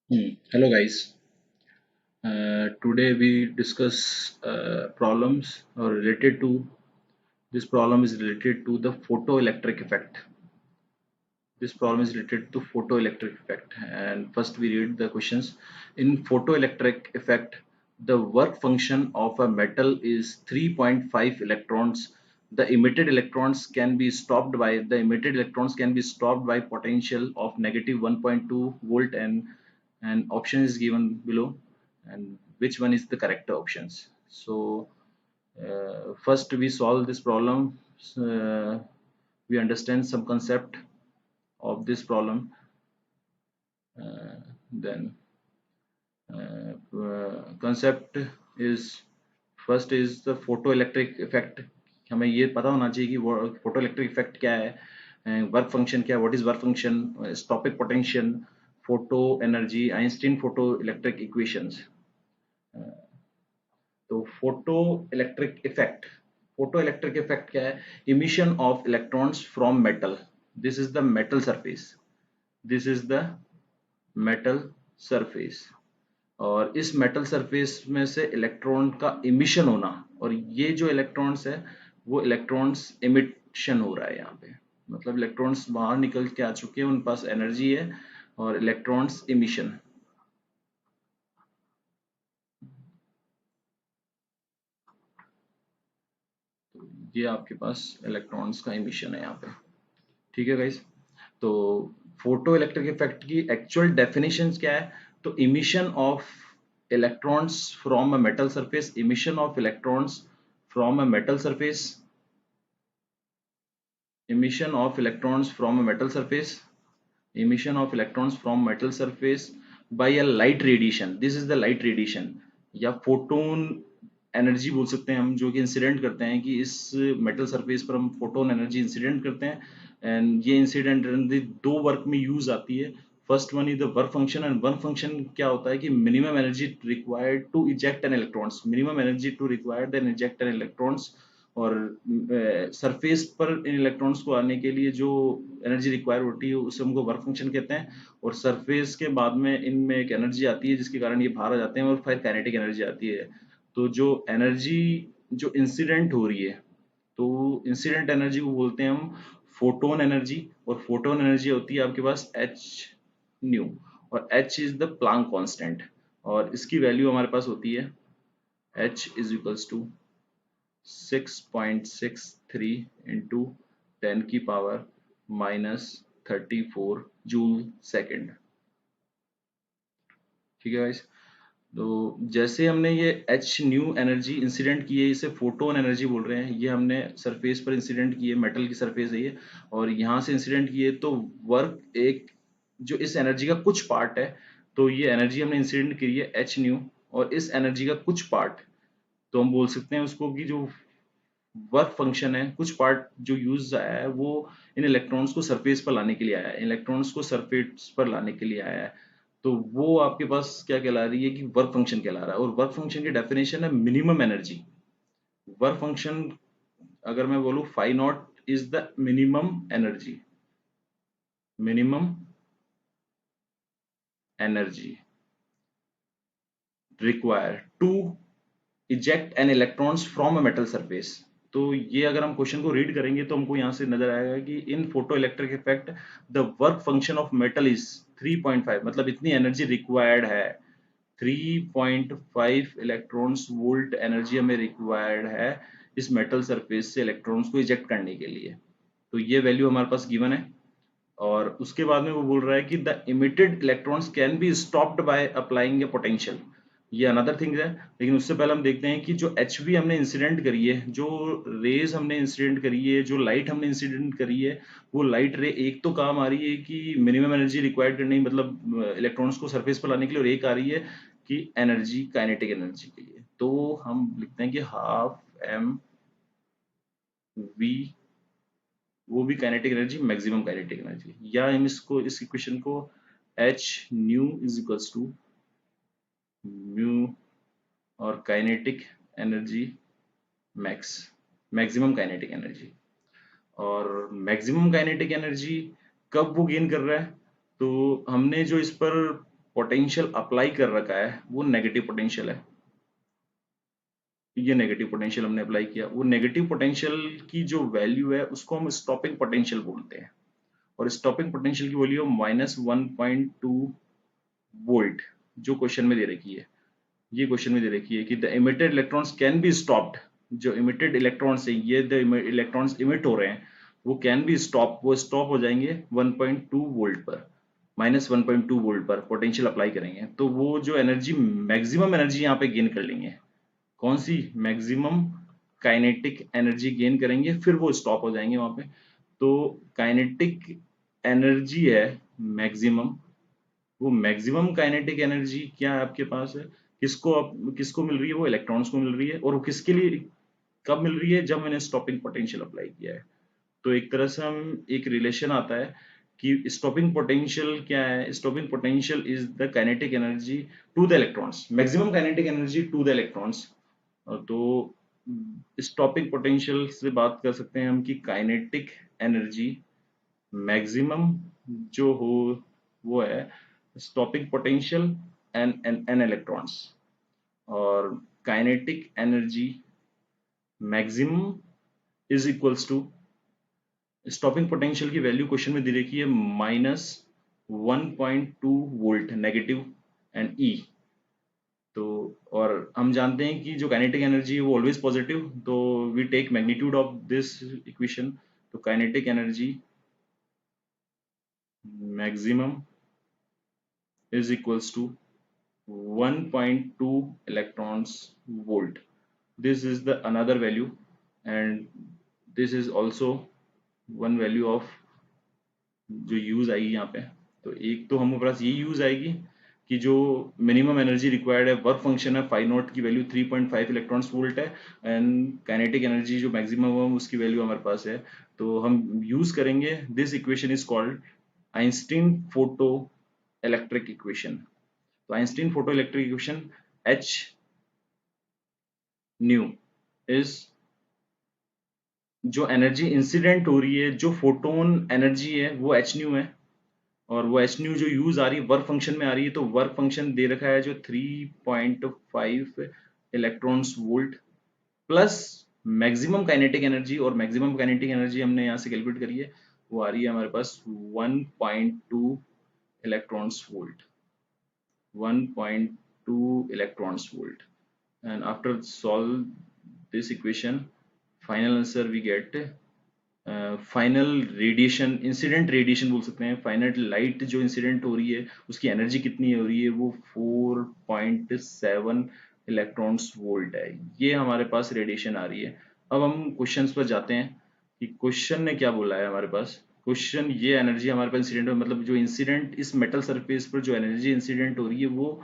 Hello guys. Today we discuss problems or related to this problem is related to the photoelectric effect. This problem is related to photoelectric effect. And first we read the questions. In photoelectric effect, the work function of a metal is 3.5 electrons. The emitted electrons can be stopped by potential of negative 1.2 volt, and option is given below, and which one is the correct options. So first we solve this problem. We understand some concept of this problem. Then concept is first is the photoelectric effect. हमें ये पता होना चाहिए कि वो photoelectric effect क्या है, work function क्या है, what is work function, topic potential, photo energy, Einstein photo electric equations. तो फोटो इलेक्ट्रिक इफेक्ट क्या है? Emission of electrons from metal. This is the metal surface. This is the metal surface. और इस metal surface में से electron का emission होना, और ये जो इलेक्ट्रॉन्स है वो इलेक्ट्रॉन्स इमिशन हो रहा है यहाँ पे. मतलब इलेक्ट्रॉन्स बाहर निकल के आ चुके हैं, उन पास एनर्जी है, और इलेक्ट्रॉन्स इमिशन. ये आपके पास इलेक्ट्रॉन्स का इमिशन है यहाँ पे. ठीक है गाइस. तो फोटो इलेक्ट्रिक इफेक्ट की एक्चुअल डेफिनेशन क्या है? तो emission of electrons from a metal surface. Emission of electrons from a metal surface. emission of electrons from a metal surface. Emission of electrons from metal surface by a light radiation. This is the light radiation, या photon energy बोल सकते हैं हम, जो कि incident करते हैं कि इस मेटल सरफेस पर हम फोटोन एनर्जी इंसिडेंट करते हैं. एंड ये इंसिडेंट एनर्जी दो वर्क में यूज आती है. First one is the work function. And work function क्या होता है कि minimum energy required to eject an electrons. Minimum energy to required then eject an electrons. और सरफेस पर इन इलेक्ट्रॉन्स को आने के लिए जो एनर्जी रिक्वायर होती है उसे हमको वर्क फंक्शन कहते हैं. और सरफेस के बाद में इनमें एक एनर्जी आती है जिसके कारण ये बाहर आ जाते हैं, और फिर काइनेटिक एनर्जी आती है. तो जो एनर्जी जो इंसिडेंट हो रही है, तो इंसिडेंट एनर्जी को बोलते हैं हम फोटोन एनर्जी. और फोटोन एनर्जी होती है आपके पास एच न्यू. और h is the Planck constant. और इसकी वैल्यू हमारे पास होती है h is equals to 6.63 into 10 की पावर -34 जूल सेकेंड. ठीक है गाइस. तो जैसे हमने ये एच न्यू एनर्जी इंसिडेंट की है, इसे फोटोन एनर्जी बोल रहे हैं. ये हमने सरफेस पर इंसिडेंट की है, मेटल की सरफेस है ये, और यहाँ से इंसिडेंट की है. तो वर्क एक जो इस एनर्जी का कुछ पार्ट है, तो ये एनर्जी हमने इंसिडेंट की है एच न्यू, और इस एनर्जी का कुछ पार्ट, तो हम बोल सकते हैं उसको कि जो वर्क फंक्शन है, कुछ पार्ट जो यूज आया है वो इन इलेक्ट्रॉन्स को सरफेस पर लाने के लिए आया है. इलेक्ट्रॉन्स को सरफेस पर लाने के लिए आया है. तो वो आपके पास क्या कहला रही है कि वर्क फंक्शन कहला रहा है. और वर्क फंक्शन की डेफिनेशन है मिनिमम एनर्जी. वर्क फंक्शन अगर मैं बोलूं phi not is the minimum energy. Minimum energy require to eject an electrons from a metal surface. तो ये अगर हम क्वेश्चन को रीड करेंगे तो हमको यहाँ से नजर आएगा कि in photo electric effect the work function of metal is 3.5. मतलब इतनी एनर्जी रिक्वायर्ड है. 3.5 इलेक्ट्रॉन्स वोल्ट एनर्जी हमें रिक्वायर्ड है इस मेटल सरफेस से इलेक्ट्रॉन्स को इजेक्ट करने के लिए. तो ये वैल्यू हमारे पास गिवन है. और उसके बाद में वो बोल रहा है कि the emitted electrons can be stopped by applying A potential. ये अनदर थिंग है. लेकिन उससे पहले हम देखते हैं कि जो एच वी हमने इंसिडेंट करी है, जो रेज हमने इंसिडेंट करी है, जो लाइट हमने इंसिडेंट करी है, वो लाइट रे एक तो काम आ रही है कि मिनिमम एनर्जी रिक्वायर्ड करने की, मतलब इलेक्ट्रॉन्स को सरफेस पर लाने के लिए, और एक आ रही है कि एनर्जी काइनेटिक एनर्जी के लिए. तो हम लिखते हैं कि हाफ एम वी, वो भी kinetic energy, maximum kinetic energy. या हम इसको इस इक्वेशन को H nu is equals to mu और kinetic energy max, maximum kinetic energy. और मैक्सिमम काइनेटिक एनर्जी कब वो गेन कर रहा है? तो हमने जो इस पर पोटेंशियल अप्लाई कर रखा है वो नेगेटिव पोटेंशियल है, ये नेगेटिव पोटेंशियल हमने अप्लाई किया, वो नेगेटिव पोटेंशियल की जो वैल्यू है उसको हम स्टॉपिंग पोटेंशियल बोलते हैं, और स्टॉपिंग पोटेंशियल की वैल्यू -1.2 वोल्ट जो क्वेश्चन में दे रखी है, ये क्वेश्चन में दे रखी है कि the emitted electrons can be stopped, जो इमिटेड इलेक्ट्रॉन्स है, ये द इलेक्ट्रॉन्स इमिट हो रहे हैं वो कैन बी स्टॉप, वो स्टॉप हो जाएंगे 1.2 वोल्ट पर, -1.2 वोल्ट पर पोटेंशियल अप्लाई करेंगे, तो वो जो एनर्जी, मैक्सिमम एनर्जी यहाँ पे गेन कर लेंगे, कौन सी, मैक्सिमम काइनेटिक एनर्जी गेन करेंगे, फिर वो स्टॉप हो जाएंगे वहां पे। तो काइनेटिक एनर्जी है मैक्सिमम, वो मैक्सिमम काइनेटिक एनर्जी क्या है आपके पास है, किसको मिल रही है, वो इलेक्ट्रॉन्स को मिल रही है, और वो किसके लिए, कब मिल रही है, जब मैंने स्टॉपिंग पोटेंशियल अप्लाई किया है। तो एक तरह से हम एक रिलेशन आता है कि स्टॉपिंग पोटेंशियल क्या है, stopping potential is the kinetic energy to the electrons, maximum kinetic energy to the electrons. तो स्टॉपिंग पोटेंशियल से बात कर सकते हैं हम कि काइनेटिक एनर्जी मैक्सिमम जो हो वो है स्टॉपिंग पोटेंशियल एन इलेक्ट्रॉन्स, और kinetic energy maximum is equals to, stopping potential की वैल्यू क्वेश्चन में दे रखी है -1.2 वोल्ट नेगेटिव एंड ई। तो और हम जानते हैं कि जो काइनेटिक एनर्जी है वो ऑलवेज पॉजिटिव, तो we take magnitude of this equation, तो kinetic energy maximum is equals to 1.2 electrons volt. This is the another value, and this is also one value of जो यूज आएगी यहाँ पे। तो एक तो हमारे पास ये यूज आएगी कि जो मिनिमम एनर्जी रिक्वायर्ड है, वर्क फंक्शन है फाई नॉट की वैल्यू 3.5 इलेक्ट्रॉन्स वोल्ट है, एंड काइनेटिक एनर्जी जो मैक्सिमम है उसकी वैल्यू हमारे पास है। तो हम यूज करेंगे, this equation is called Einstein photo electric equation. तो Einstein photo electric equation H nu is जो एनर्जी इंसिडेंट हो रही है, जो फोटोन एनर्जी है वो H न्यू है, और वो H न्यू जो यूज आ रही है वर्क फंक्शन में आ रही है, तो वर्क फंक्शन दे रखा है जो 3.5 electrons volt plus maximum kinetic energy, और मैक्सिमम काइनेटिक एनर्जी हमने यहाँ से कैलकुलेट करी है, वो आ रही है हमारे पास 1.2 electrons volt, 1.2 electrons volt, and after solve this equation final answer we get final radiation, incident radiation बोल सकते हैं, फाइनल लाइट जो इंसिडेंट हो रही है उसकी एनर्जी कितनी हो रही है, वो 4.7 इलेक्ट्रॉन्स वोल्ट है, ये हमारे पास रेडिएशन आ रही है। अब हम क्वेश्चंस पर जाते हैं कि क्वेश्चन ने क्या बोला है हमारे पास। क्वेश्चन ये एनर्जी हमारे पास इंसिडेंट, मतलब जो इंसिडेंट इस मेटल सरफेस पर जो एनर्जी इंसिडेंट हो रही है वो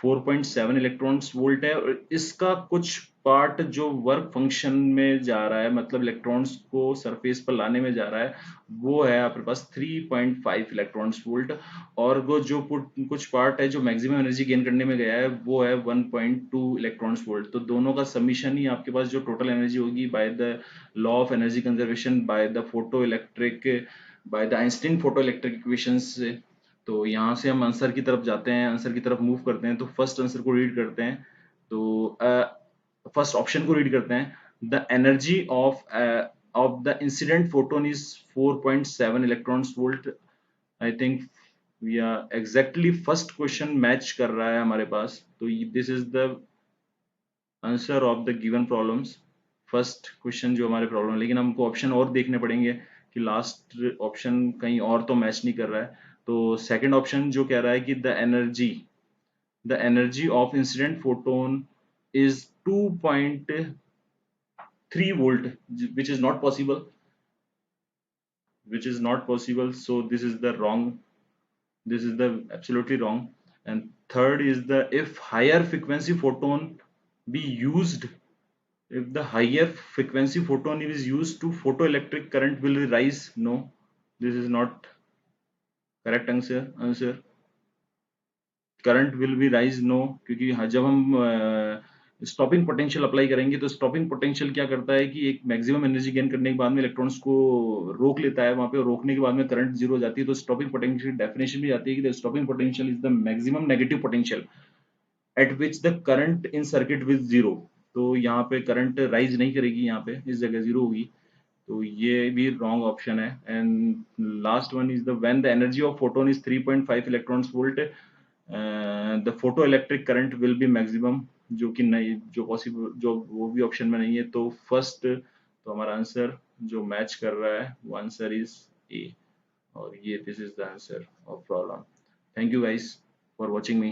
4.7 इलेक्ट्रॉन्स वोल्ट है, और इसका कुछ पार्ट जो वर्क फंक्शन में जा रहा है, मतलब इलेक्ट्रॉन्स को सरफेस पर लाने में जा रहा है, वो है आपके पास 3.5 इलेक्ट्रॉन्स वोल्ट, और वो जो कुछ पार्ट है जो मैक्सिमम एनर्जी गेन करने में गया है वो है 1.2 इलेक्ट्रॉन्स वोल्ट। तो दोनों का समीशन ही आपके पास जो टोटल एनर्जी होगी by the law of energy conservation, by the photo electric, by the Einstein photo electric equations से। तो यहाँ से हम आंसर की तरफ जाते हैं, आंसर की तरफ मूव करते हैं, तो फर्स्ट आंसर को रीड करते हैं। तो फर्स्ट ऑप्शन को रीड करते हैं, the energy of the incident photon is 4.7 electrons volt. I think we are exactly first question match कर रहा है हमारे पास, तो this is the answer of the given problems, first question जो हमारे प्रॉब्लम है। लेकिन हमको ऑप्शन और देखने पड़ेंगे कि लास्ट ऑप्शन कहीं और तो मैच नहीं कर रहा है। तो सेकंड ऑप्शन जो कह रहा है कि the energy of incident photon is 2.3 volt, which is not possible, so this is the wrong, this is the absolutely wrong. And third is the if higher frequency photon be used, if the higher frequency photon is used to photoelectric current will rise, no, this is not correct answer। Current will be rise, no, क्योंकि जब हम stopping potential apply करेंगे तो stopping potential क्या करता है कि एक मैक्सिमम एनर्जी गेन करने के बाद में इलेक्ट्रॉन्स को रोक लेता है वहां पे, रोकने के बाद में करंट जीरो हो जाती है। तो स्टॉपिंग पोटेंशियल डेफिनेशन भी आती है कि the stopping potential is the maximum negative potential at which the current in circuit with zero. तो यहाँ पे करंट राइज नहीं करेगी, यहाँ पे इस जगह जीरो होगी। तो ये भी रॉन्ग ऑप्शन है। And last one is the when the energy of photon is 3.5 electrons volt the photo electric current will B maximum, जो कि नहीं, जो पॉसिबल, जो वो भी ऑप्शन में नहीं है। तो फर्स्ट, तो हमारा आंसर जो मैच कर रहा है वो आंसर इज ए, और ये this is the answer of problem. Thank you guys for watching me.